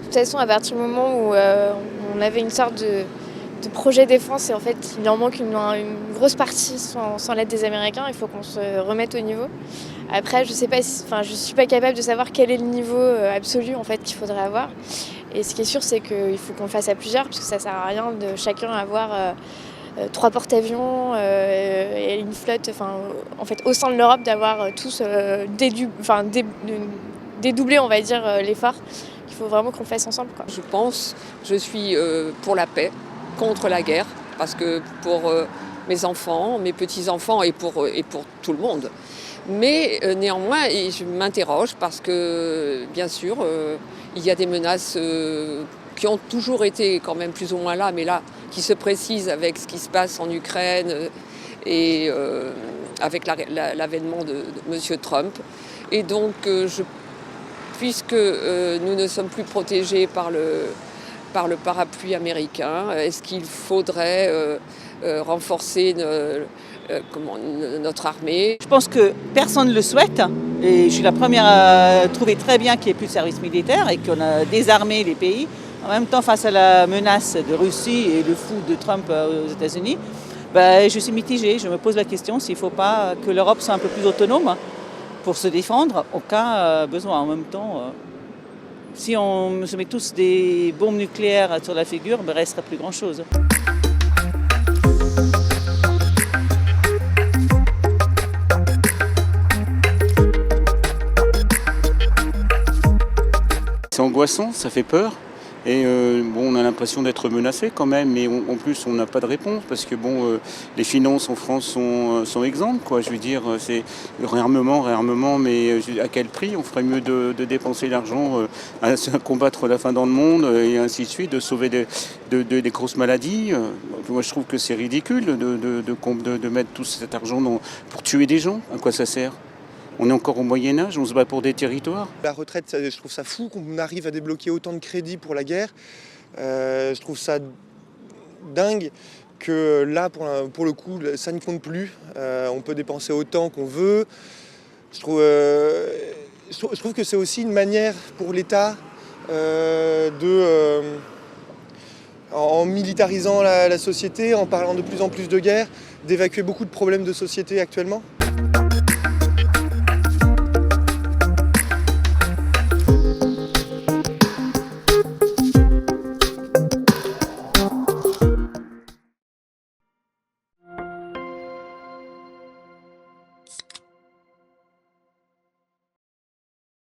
toute façon, à partir du moment où on avait une sorte de projet défense et en fait, il en manque une grosse partie sans l'aide des Américains, il faut qu'on se remette au niveau. Après, je sais pas je suis pas capable de savoir quel est le niveau absolu en fait qu'il faudrait avoir. Et ce qui est sûr, c'est qu'il faut qu'on le fasse à plusieurs, parce que ça sert à rien de chacun avoir 3 porte-avions et une flotte, en fait, au sein de l'Europe, d'avoir tous dédoublé, on va dire, l'effort. Il faut vraiment qu'on le fasse ensemble, quoi. Je suis pour la paix, contre la guerre, parce que pour mes enfants, mes petits-enfants et pour tout le monde. Mais néanmoins, je m'interroge parce que, bien sûr, il y a des menaces qui ont toujours été quand même plus ou moins là, mais là, qui se précisent avec ce qui se passe en Ukraine et avec l'avènement de M. Trump. Et donc, puisque nous ne sommes plus protégés par le parapluie américain, est-ce qu'il faudrait renforcer notre armée? Je pense que personne ne le souhaite et je suis la première à trouver très bien qu'il n'y ait plus de service militaire et qu'on a désarmé les pays. En même temps, face à la menace de Russie et le fou de Trump aux États-Unis, je suis mitigée. Je me pose la question s'il ne faut pas que l'Europe soit un peu plus autonome pour se défendre au cas besoin. En même temps, si on se met tous des bombes nucléaires sur la figure, il ne restera plus grand-chose. C'est angoissant, ça fait peur. Et on a l'impression d'être menacé quand même, mais en plus on n'a pas de réponse parce que les finances en France sont exemptes, quoi. Je veux dire, c'est réarmement, mais à quel prix? On ferait mieux de dépenser l'argent à combattre la faim dans le monde et ainsi de suite, de sauver des grosses maladies. Moi je trouve que c'est ridicule de mettre tout cet argent pour tuer des gens. À quoi ça sert? On est encore au Moyen-Âge, on se bat pour des territoires. La retraite, je trouve ça fou qu'on arrive à débloquer autant de crédits pour la guerre. Je trouve ça dingue que là, pour le coup, ça ne compte plus. On peut dépenser autant qu'on veut. Je trouve que c'est aussi une manière pour l'État en militarisant la société, en parlant de plus en plus de guerre, d'évacuer beaucoup de problèmes de société actuellement.